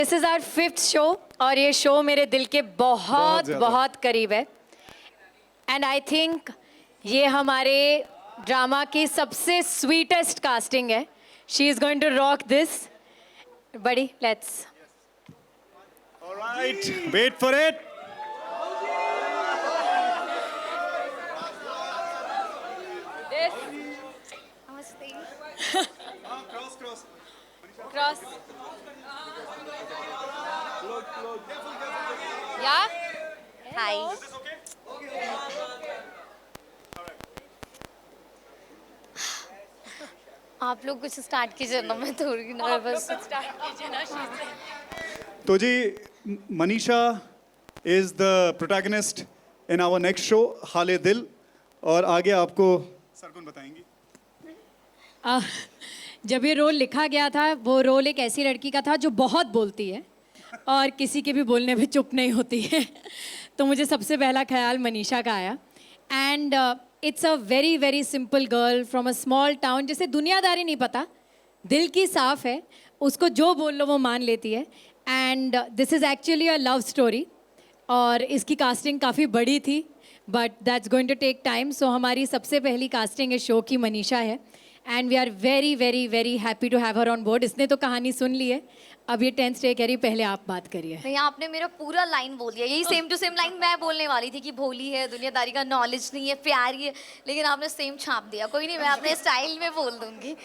This is our 5th show और ये show मेरे दिल के बहुत बहुत करीब है एंड आई थिंक ये हमारे ड्रामा की सबसे स्वीटेस्ट कास्टिंग है. She is going to rock this. बड़ी let's. Alright, wait for it. Cross. Yeah? Hi. आप लोग कुछ स्टार्ट कीजिए ना, मैं थोड़ी नर्वस. तो जी, Manisha is the protagonist in our next show, हाले दिल. और आगे आपको सरगुन बताएंगी. जब ये रोल लिखा गया था, वो रोल एक ऐसी लड़की का था जो बहुत बोलती है और किसी के भी बोलने पे चुप नहीं होती है. तो मुझे सबसे पहला ख्याल मनीषा का आया. And it's a very very simple girl from a small town, जिसे दुनियादारी नहीं पता, दिल की साफ है, उसको जो बोल लो वो मान लेती है. And this is actually a love story और इसकी कास्टिंग काफ़ी बड़ी थी, but that's going to take time. So हमारी सबसे पहली कास्टिंग इस शो की मनीषा है and we are very very very happy to have her on board. इसने तो कहानी सुन ली है, अब ये 10th डे कह रही पहले आप बात करिए. नहीं, आपने मेरा पूरा लाइन बोल दिया. यही सेम टू सेम लाइन मैं बोलने वाली थी कि भोली है, दुनियादारी का नॉलेज नहीं है, प्यारी है, लेकिन आपने सेम छाप दिया. कोई नहीं, मैं अपने स्टाइल में बोल दूंगी.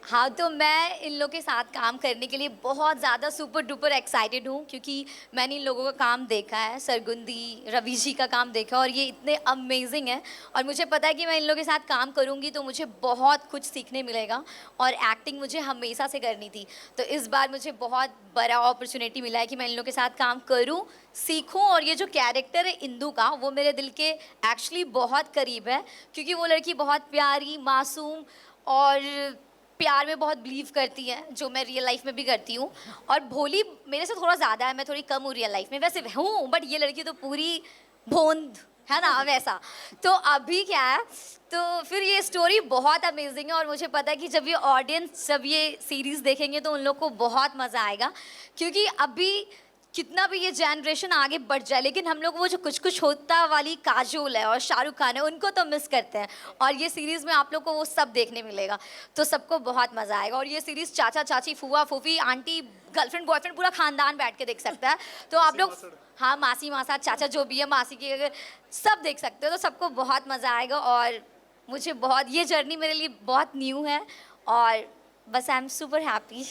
हाँ, तो मैं इन लोगों के साथ काम करने के लिए बहुत ज़्यादा सुपर डुपर एक्साइटेड हूँ, क्योंकि मैंने इन लोगों का काम देखा है, सरगुन दी, रवि जी का काम देखा, और ये इतने अमेजिंग है. और मुझे पता है कि मैं इन लोगों के साथ काम करूँगी तो मुझे बहुत कुछ सीखने मिलेगा. और एक्टिंग मुझे हमेशा से करनी थी, तो इस बार मुझे बहुत बड़ा अपॉर्चुनिटी मिला है कि मैं इन लोगों के साथ काम करूँ, सीखूँ. और ये जो कैरेक्टर है इंदु का, वो मेरे दिल के एक्चुअली बहुत करीब है, क्योंकि वो लड़की बहुत प्यारी, मासूम और प्यार में बहुत बिलीव करती है, जो मैं रियल लाइफ में भी करती हूँ. और भोली मेरे से थोड़ा ज़्यादा है, मैं थोड़ी कम हूँ रियल लाइफ में, वैसे हूँ, बट ये लड़की तो पूरी भोंद है ना, वैसा. तो अभी क्या है, तो फिर ये स्टोरी बहुत अमेजिंग है. और मुझे पता है कि जब ये ऑडियंस जब ये सीरीज़ देखेंगे तो उन लोग को बहुत मज़ा आएगा, क्योंकि अभी कितना भी ये जनरेशन आगे बढ़ जाए, लेकिन हम लोग वो जो कुछ कुछ होता वाली काजोल है और शाहरुख खान है, उनको तो मिस करते हैं. और ये सीरीज़ में आप लोग को वो सब देखने मिलेगा, तो सबको बहुत मज़ा आएगा. और ये सीरीज़ चाचा चाची, फूफा फूफी, आंटी, गर्लफ्रेंड बॉयफ्रेंड, पूरा खानदान बैठ के देख सकता है. तो आप लोग, हाँ, मासी मासा चाचा जो भी है, मासी की अगर, सब देख सकते हो, तो सबको बहुत मज़ा आएगा. और मुझे बहुत, ये जर्नी मेरे लिए बहुत न्यू है, और बस I am super happy.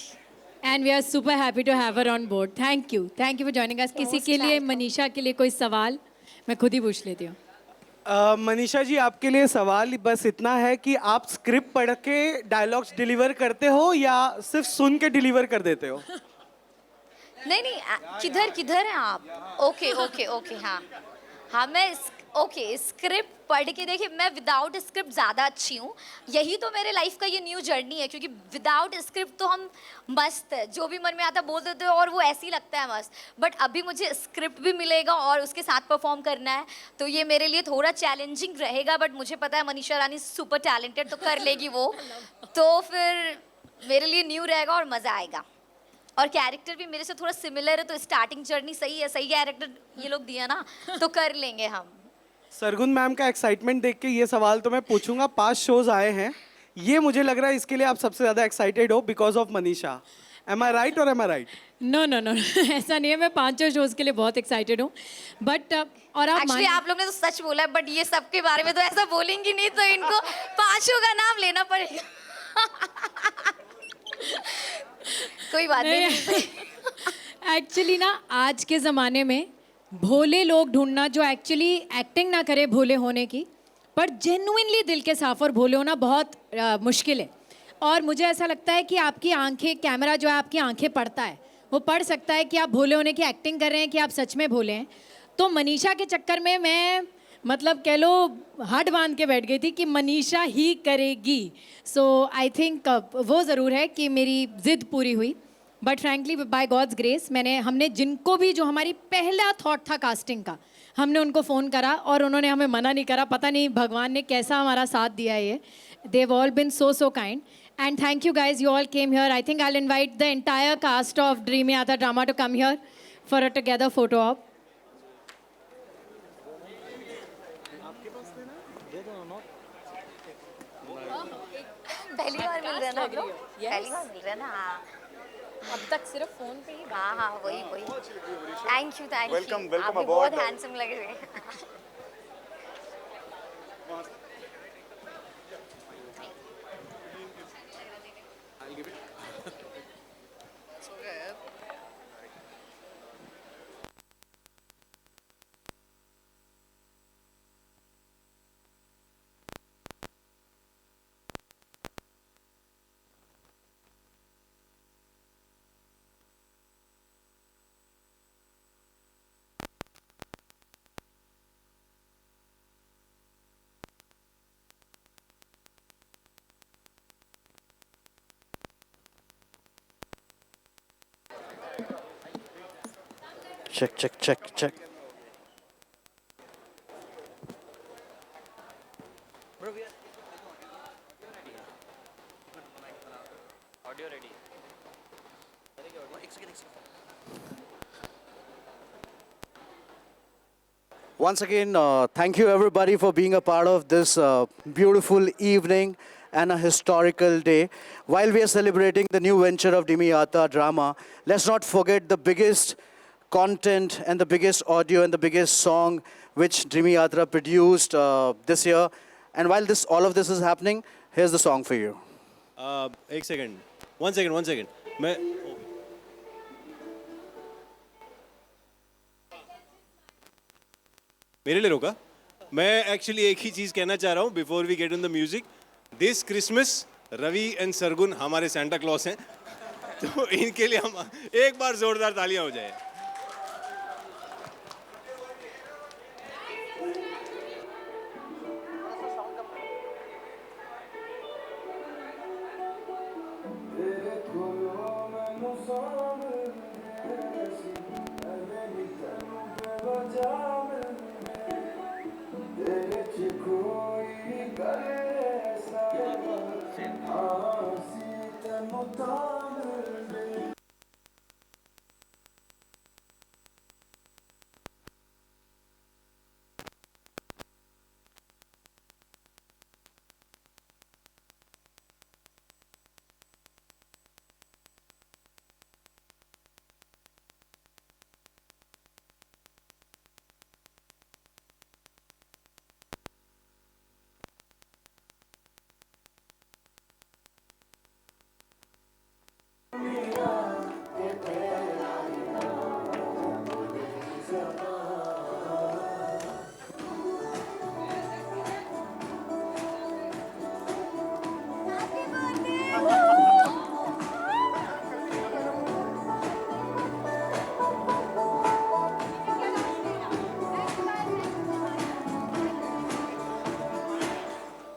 And we are super happy to have her on board. Thank you for joining us. किसी के लिए, मनीषा के लिए कोई सवाल? मैं खुद ही पूछ लेती हूँ. मनीषा जी, आपके लिए सवाल बस इतना है कि आप स्क्रिप्ट पढ़ के डायलॉग्स डिलीवर करते हो या सिर्फ सुन के डिलीवर कर देते हो? नहीं नहीं, किधर किधर हैं आप? ओके ओके ओके, हाँ हाँ, मैं ओके स्क्रिप्ट पढ़ के, देखिए मैं विदाउट स्क्रिप्ट ज़्यादा अच्छी हूँ. यही तो मेरे लाइफ का ये न्यू जर्नी है, क्योंकि विदाउट स्क्रिप्ट तो हम मस्त है, जो भी मन में आता बोल देते हो और वो ऐसे ही लगता है मस्त. बट अभी मुझे स्क्रिप्ट भी मिलेगा और उसके साथ परफॉर्म करना है, तो ये मेरे लिए थोड़ा चैलेंजिंग रहेगा. बट मुझे पता है मनीषा रानी सुपर टैलेंटेड, तो कर लेगी वो. तो फिर मेरे लिए न्यू रहेगा और मज़ा आएगा. और कैरेक्टर भी मेरे से थोड़ा सिमिलर है, तो स्टार्टिंग जर्नी सही है, सही कैरेक्टर ये लोग दिया ना, तो कर लेंगे हम. सरगुन मैम का एक्साइटमेंट देख के ये सवाल तो मैं पूछूंगा. 5 शोज आए हैं, ये मुझे लग रहा है इसके लिए आप सबसे ज़्यादा एक्साइटेड हो because of Manisha. Am I right or am I right? No no no, ऐसा नहीं है. मैं 5 शोज़ के लिए बहुत एक्साइटेड हूँ. बट और एक्चुअली आप लोग ने तो सच बोला है, बट ये सब के बारे में तो ऐसा बोलेंगी नहीं, तो इनको 5 का नाम लेना पड़ेगा. कोई बात नहीं. एक्चुअली ना, आज के ज़माने में भोले लोग ढूंढना जो एक्चुअली एक्टिंग ना करे भोले होने की, पर जेन्युइनली दिल के साफ और भोले होना बहुत मुश्किल है. और मुझे ऐसा लगता है कि आपकी आंखें, कैमरा जो है आपकी आंखें पढ़ता है, वो पढ़ सकता है कि आप भोले होने की एक्टिंग कर रहे हैं कि आप सच में भोले हैं. तो मनीषा के चक्कर में मैं, मतलब कह लो, हट बांध के बैठ गई थी कि मनीषा ही करेगी. सो आई थिंक वो ज़रूर है कि मेरी ज़िद पूरी हुई. But frankly by god's grace, हमने जिनको भी, जो हमारी पहला थॉट था कास्टिंग का, हमने उनको फ़ोन करा और उन्होंने हमें मना नहीं करा. पता नहीं भगवान ने कैसा हमारा साथ दिया है. ये they have all been so kind. And thank you guys, you all came here. I think I'll invite the entire cast of Dreamy Yatra Drama to come here for a together photo op. पहली बार मिल रहे हैं ना हम लोग पहली बार मिल रहे हैं ना हाँ अब तक सिर्फ फोन पे ही हाँ हाँ वही वही थैंक यू Welcome, welcome आप भी aboard. बहुत हैंडसम लग रहे हैं Check, check, check, check. Once again, thank you everybody for being a part of this beautiful evening and a historical day. While we are celebrating the new venture of Dreamy Yatra Drama, let's not forget the biggest content and the biggest audio and the biggest song which Dreamy Yatra produced this year. And while all of this is happening, here's the song for you. एक second one second मैं मेरे लिए रोका मैं actually एक ही चीज कहना चाह रहा हूँ before we get in the music this Christmas Ravi and Sargun हमारे सेंटा क्लॉस हैं तो इनके लिए हम एक बार जोरदार तालियां हो जाए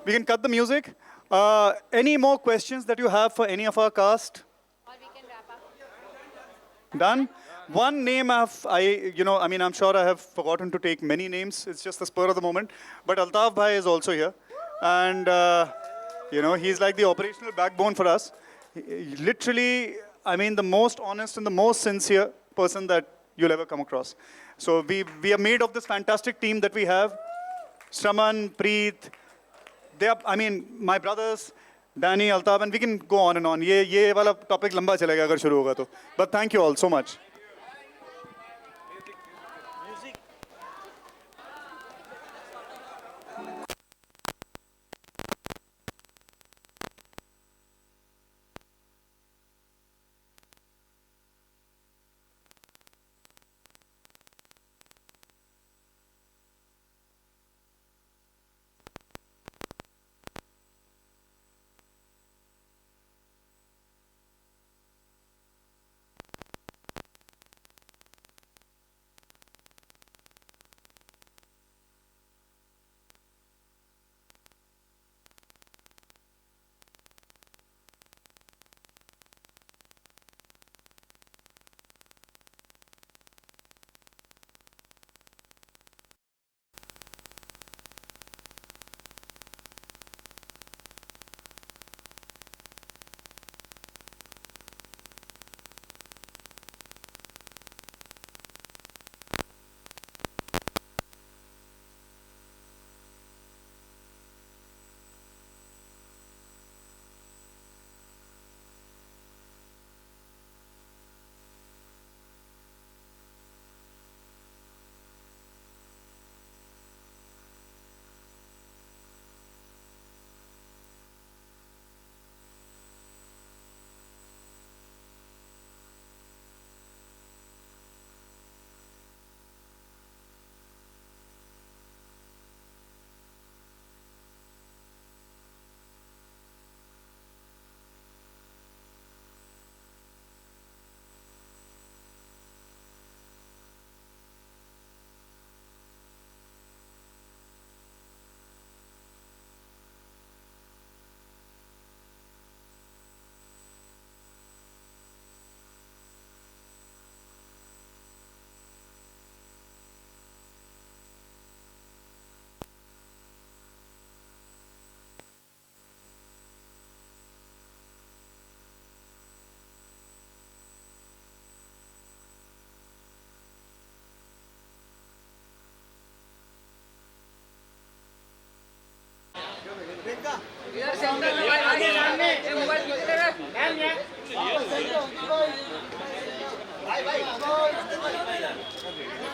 We can cut the music. Any more questions that you have for any of our cast? और we can wrap up. Done? One name I'm sure I have forgotten to take many names. It's just the spur of the moment. But Altaf Bhai is also here. And, he's like the operational backbone for us. Literally, the most honest and the most sincere person that you'll ever come across. So we are made of this fantastic team that we have. Shraman, Preet, they are, my brothers, Danny, Altaf, and we can go on and on. ये वाला topic लंबा चलेगा अगर शुरू होगा तो. But thank you all so much.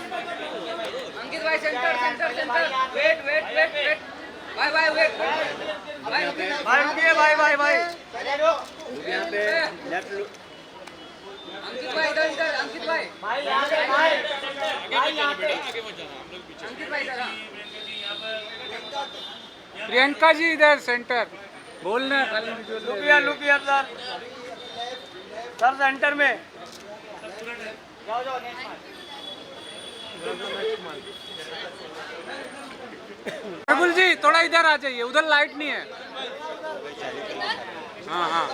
Ankit भाई centre centre centre wait wait wait wait भाई भाई वेट भाई भाई यहाँ पे अंकित भाई इधर इधर अंकित भाई अंकित भाई इधर प्रियंका जी इधर सेंटर बोलना लुक हियर सर सेंटर में रघुल जी थोड़ा इधर आ जाइए उधर लाइट नहीं है हाँ हाँ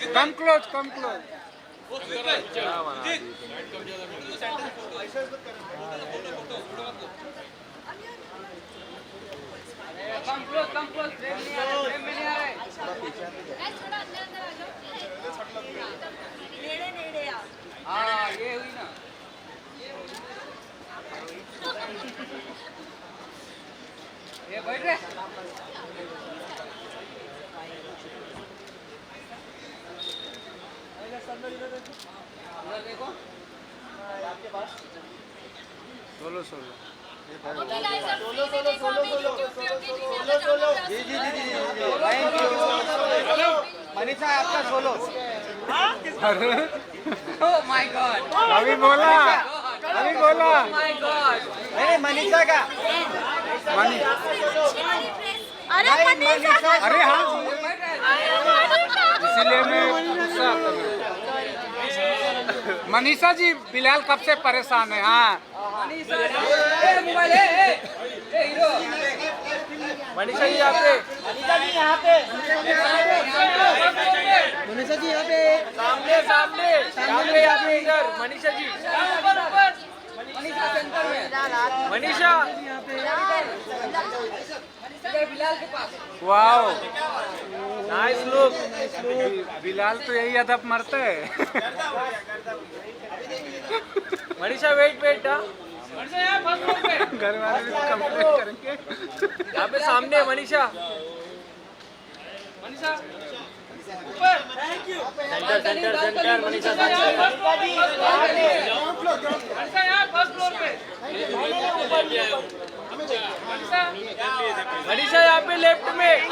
come close come close frame में नहीं आ रहे हाँ ये हुई ना ये बैठ रहे उधर देखो सोलो सोलो मनीषा आपका सोलो अरे ओह माय गॉड अभी बोला माय गॉड नहीं मनीषा का अरे मनीषा अरे हाँ इसीलिए मैं गुस्सा आता हूँ। मनीषा जी बिलाल कब से परेशान है हाँ मनीषा जी हीरो मनीषा जी यहाँ पे मनीषा जी यहाँ पे सामने यहाँ पे इधर मनीषा जी मनीषा सेंटर में मनीषा बिलाल के पास वाओ नाइस लुक बिलाल तो यही अदब मरते है मनीषा वेट घर वाले भी कंप्लेंट करेंगे यहाँ पे सामने मनीषा सेंटर मनीषा मनीषा यहाँ पे लेफ्ट में